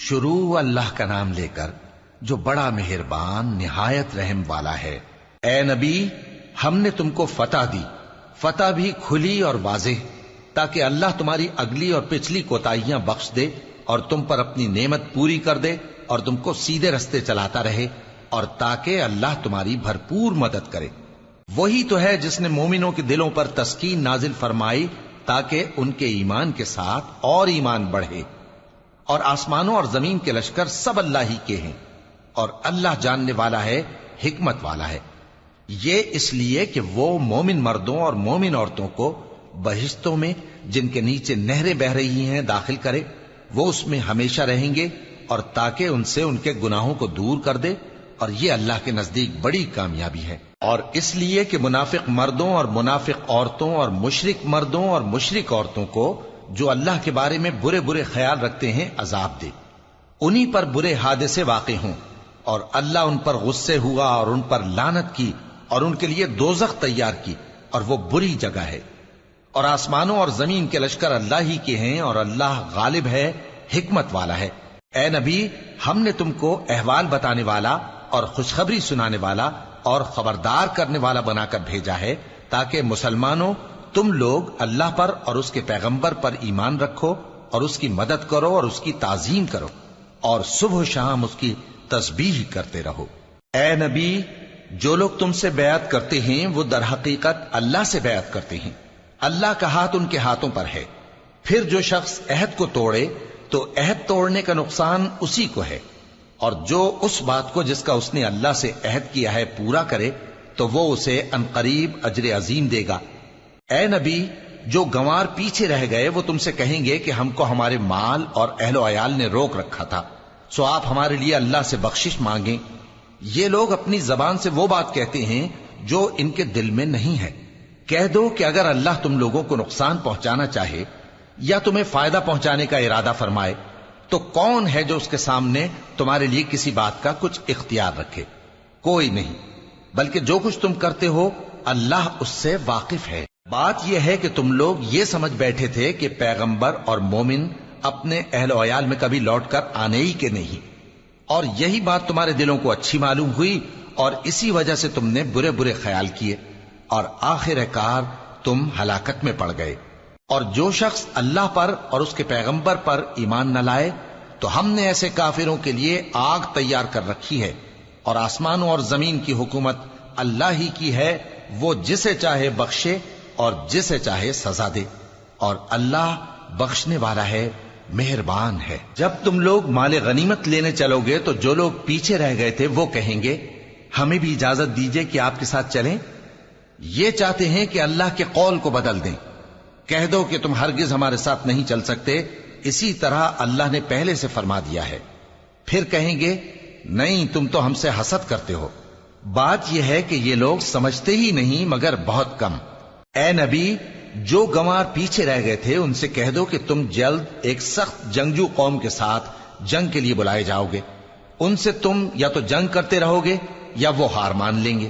شروع اللہ کا نام لے کر جو بڑا مہربان نہایت رحم والا ہے۔ اے نبی، ہم نے تم کو فتح دی، فتح بھی کھلی اور واضح، تاکہ اللہ تمہاری اگلی اور پچھلی کوتاہیاں بخش دے اور تم پر اپنی نعمت پوری کر دے اور تم کو سیدھے رستے چلاتا رہے، اور تاکہ اللہ تمہاری بھرپور مدد کرے۔ وہی تو ہے جس نے مومنوں کے دلوں پر تسکین نازل فرمائی تاکہ ان کے ایمان کے ساتھ اور ایمان بڑھے، اور آسمانوں اور زمین کے لشکر سب اللہ ہی کے ہیں، اور اللہ جاننے والا ہے، حکمت والا ہے۔ یہ اس لیے کہ وہ مومن مردوں اور مومن عورتوں کو بہشتوں میں جن کے نیچے نہریں بہ رہی ہیں داخل کرے، وہ اس میں ہمیشہ رہیں گے، اور تاکہ ان سے ان کے گناہوں کو دور کر دے، اور یہ اللہ کے نزدیک بڑی کامیابی ہے۔ اور اس لیے کہ منافق مردوں اور منافق عورتوں اور مشرک مردوں اور مشرک عورتوں کو جو اللہ کے بارے میں برے برے خیال رکھتے ہیں عذاب دے، انہی پر برے حادثے واقع ہوں، اور اللہ ان پر غصے ہوا اور ان پر لعنت کی اور ان کے لیے دوزخ تیار کی، اور وہ بری جگہ ہے۔ اور آسمانوں اور زمین کے لشکر اللہ ہی کے ہیں، اور اللہ غالب ہے، حکمت والا ہے۔ اے نبی، ہم نے تم کو احوال بتانے والا اور خوشخبری سنانے والا اور خبردار کرنے والا بنا کر بھیجا ہے، تاکہ مسلمانوں تم لوگ اللہ پر اور اس کے پیغمبر پر ایمان رکھو اور اس کی مدد کرو اور اس کی تعظیم کرو، اور صبح و شام اس کی تسبیح کرتے رہو۔ اے نبی، جو لوگ تم سے بیعت کرتے ہیں وہ در حقیقت اللہ سے بیعت کرتے ہیں، اللہ کا ہاتھ ان کے ہاتھوں پر ہے۔ پھر جو شخص عہد کو توڑے تو عہد توڑنے کا نقصان اسی کو ہے، اور جو اس بات کو جس کا اس نے اللہ سے عہد کیا ہے پورا کرے تو وہ اسے عنقریب اجر عظیم دے گا۔ اے نبی، جو گنوار پیچھے رہ گئے وہ تم سے کہیں گے کہ ہم کو ہمارے مال اور اہل و عیال نے روک رکھا تھا، سو آپ ہمارے لیے اللہ سے بخشش مانگیں۔ یہ لوگ اپنی زبان سے وہ بات کہتے ہیں جو ان کے دل میں نہیں ہے۔ کہہ دو کہ اگر اللہ تم لوگوں کو نقصان پہنچانا چاہے یا تمہیں فائدہ پہنچانے کا ارادہ فرمائے تو کون ہے جو اس کے سامنے تمہارے لیے کسی بات کا کچھ اختیار رکھے؟ کوئی نہیں، بلکہ جو کچھ تم کرتے ہو اللہ اس سے واقف ہے۔ بات یہ ہے کہ تم لوگ یہ سمجھ بیٹھے تھے کہ پیغمبر اور مومن اپنے اہل و عیال میں کبھی لوٹ کر آنے ہی کے نہیں، اور یہی بات تمہارے دلوں کو اچھی معلوم ہوئی اور اسی وجہ سے تم نے برے برے خیال کیے، اور آخر کار تم ہلاکت میں پڑ گئے۔ اور جو شخص اللہ پر اور اس کے پیغمبر پر ایمان نہ لائے تو ہم نے ایسے کافروں کے لیے آگ تیار کر رکھی ہے، اور آسمانوں اور زمین کی حکومت اللہ ہی کی ہے، وہ جسے چاہے بخشے اور جسے چاہے سزا دے، اور اللہ بخشنے والا ہے، مہربان ہے۔ جب تم لوگ مال غنیمت لینے چلو گے تو جو لوگ پیچھے رہ گئے تھے وہ کہیں گے ہمیں بھی اجازت دیجئے کہ آپ کے ساتھ چلیں۔ یہ چاہتے ہیں کہ اللہ کے قول کو بدل دیں۔ کہہ دو کہ تم ہرگز ہمارے ساتھ نہیں چل سکتے، اسی طرح اللہ نے پہلے سے فرما دیا ہے۔ پھر کہیں گے نہیں، تم تو ہم سے حسد کرتے ہو۔ بات یہ ہے کہ یہ لوگ سمجھتے ہی نہیں مگر بہت کم۔ اے نبی، جو گنوار پیچھے رہ گئے تھے ان سے کہہ دو کہ تم جلد ایک سخت جنگجو قوم کے ساتھ جنگ کے لیے بلائے جاؤ گے، ان سے تم یا تو جنگ کرتے رہو گے یا وہ ہار مان لیں گے۔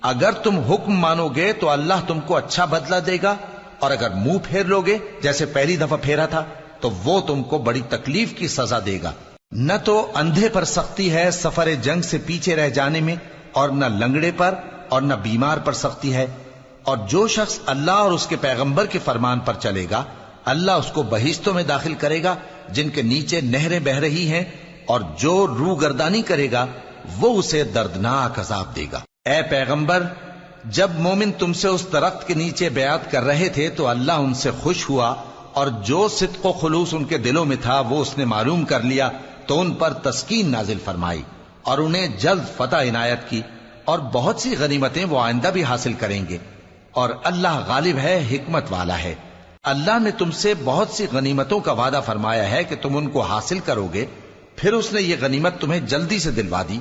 اگر تم حکم مانو گے تو اللہ تم کو اچھا بدلہ دے گا، اور اگر منہ پھیر لو گے جیسے پہلی دفعہ پھیرا تھا تو وہ تم کو بڑی تکلیف کی سزا دے گا۔ نہ تو اندھے پر سختی ہے سفر جنگ سے پیچھے رہ جانے میں، اور نہ لنگڑے پر اور نہ بیمار پر سختی ہے۔ اور جو شخص اللہ اور اس کے پیغمبر کے فرمان پر چلے گا اللہ اس کو بہشتوں میں داخل کرے گا جن کے نیچے نہریں بہ رہی ہیں، اور جو روگردانی کرے گا وہ اسے دردناک عذاب دے گا۔ اے پیغمبر، جب مومن تم سے اس درخت کے نیچے بیعت کر رہے تھے تو اللہ ان سے خوش ہوا، اور جو صدق و خلوص ان کے دلوں میں تھا وہ اس نے معلوم کر لیا تو ان پر تسکین نازل فرمائی اور انہیں جلد فتح عنایت کی، اور بہت سی غنیمتیں وہ آئندہ بھی حاصل کریں گے، اور اللہ غالب ہے، حکمت والا ہے۔ اللہ نے تم سے بہت سی غنیمتوں کا وعدہ فرمایا ہے کہ تم ان کو حاصل کرو گے، پھر اس نے یہ غنیمت تمہیں جلدی سے دلوا دی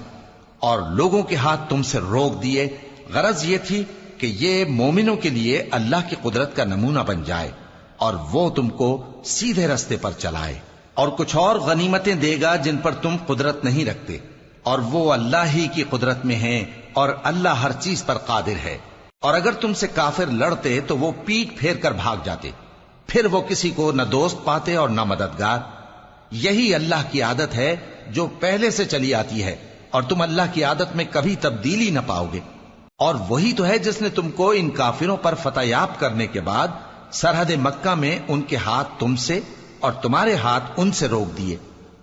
اور لوگوں کے ہاتھ تم سے روک دیے۔ غرض یہ تھی کہ یہ مومنوں کے لیے اللہ کی قدرت کا نمونہ بن جائے اور وہ تم کو سیدھے رستے پر چلائے، اور کچھ اور غنیمتیں دے گا جن پر تم قدرت نہیں رکھتے، اور وہ اللہ ہی کی قدرت میں ہیں، اور اللہ ہر چیز پر قادر ہے۔ اور اگر تم سے کافر لڑتے تو وہ پیٹ پھیر کر بھاگ جاتے، پھر وہ کسی کو نہ دوست پاتے اور نہ مددگار۔ یہی اللہ کی عادت ہے جو پہلے سے چلی آتی ہے، اور تم اللہ کی عادت میں کبھی تبدیلی نہ پاؤ گے۔ اور وہی تو ہے جس نے تم کو ان کافروں پر فتح یاب کرنے کے بعد سرحد مکہ میں ان کے ہاتھ تم سے اور تمہارے ہاتھ ان سے روک دیے،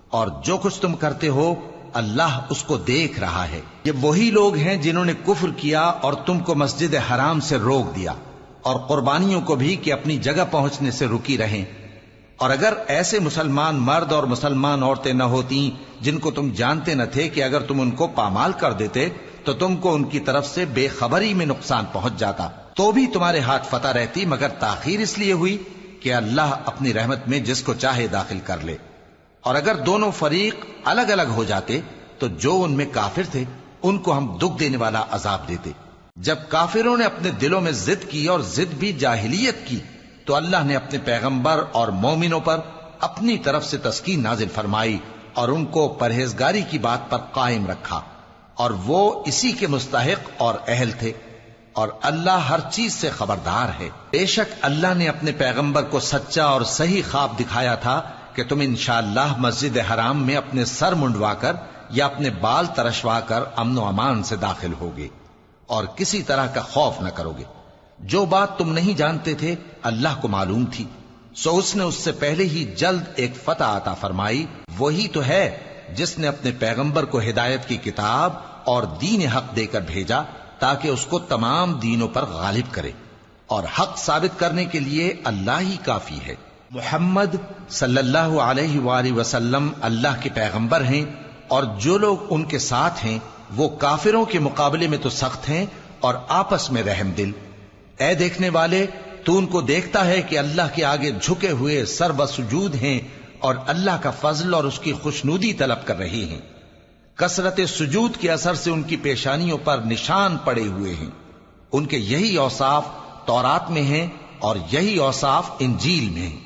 اور جو کچھ تم کرتے ہو اللہ اس کو دیکھ رہا ہے۔ یہ وہی لوگ ہیں جنہوں نے کفر کیا اور تم کو مسجد حرام سے روک دیا، اور قربانیوں کو بھی کہ اپنی جگہ پہنچنے سے رکی رہیں۔ اور اگر ایسے مسلمان مرد اور مسلمان عورتیں نہ ہوتی جن کو تم جانتے نہ تھے کہ اگر تم ان کو پامال کر دیتے تو تم کو ان کی طرف سے بے خبری میں نقصان پہنچ جاتا، تو بھی تمہارے ہاتھ فتح رہتی، مگر تاخیر اس لیے ہوئی کہ اللہ اپنی رحمت میں جس کو چاہے داخل کر لے۔ اور اگر دونوں فریق الگ الگ ہو جاتے تو جو ان میں کافر تھے ان کو ہم دکھ دینے والا عذاب دیتے۔ جب کافروں نے اپنے دلوں میں ضد کی، اور ضد بھی جاہلیت کی، تو اللہ نے اپنے پیغمبر اور مومنوں پر اپنی طرف سے تسکین نازل فرمائی اور ان کو پرہیزگاری کی بات پر قائم رکھا، اور وہ اسی کے مستحق اور اہل تھے، اور اللہ ہر چیز سے خبردار ہے۔ بے شک اللہ نے اپنے پیغمبر کو سچا اور صحیح خواب دکھایا تھا کہ تم انشاءاللہ مسجد حرام میں اپنے سر منڈوا کر یا اپنے بال ترشوا کر امن و امان سے داخل ہوگے اور کسی طرح کا خوف نہ کرو گے۔ جو بات تم نہیں جانتے تھے اللہ کو معلوم تھی، سو اس نے اس سے پہلے ہی جلد ایک فتح عطا فرمائی۔ وہی تو ہے جس نے اپنے پیغمبر کو ہدایت کی کتاب اور دین حق دے کر بھیجا تاکہ اس کو تمام دینوں پر غالب کرے، اور حق ثابت کرنے کے لیے اللہ ہی کافی ہے۔ محمد صلی اللہ علیہ وآلہ وسلم اللہ کے پیغمبر ہیں، اور جو لوگ ان کے ساتھ ہیں وہ کافروں کے مقابلے میں تو سخت ہیں اور آپس میں رحم دل۔ اے دیکھنے والے، تو ان کو دیکھتا ہے کہ اللہ کے آگے جھکے ہوئے سر بسجود ہیں اور اللہ کا فضل اور اس کی خوشنودی طلب کر رہے ہیں۔ کثرت سجود کے اثر سے ان کی پیشانیوں پر نشان پڑے ہوئے ہیں۔ ان کے یہی اوصاف تورات میں ہیں اور یہی اوصاف انجیل میں ہیں۔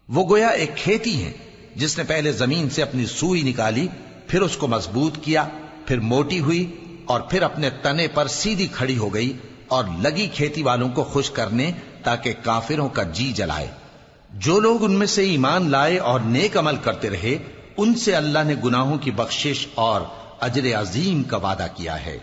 وہ گویا ایک کھیتی ہے جس نے پہلے زمین سے اپنی سوئی نکالی، پھر اس کو مضبوط کیا، پھر موٹی ہوئی، اور پھر اپنے تنے پر سیدھی کھڑی ہو گئی، اور لگی کھیتی والوں کو خوش کرنے تاکہ کافروں کا جی جلائے۔ جو لوگ ان میں سے ایمان لائے اور نیک عمل کرتے رہے ان سے اللہ نے گناہوں کی بخشش اور اجر عظیم کا وعدہ کیا ہے۔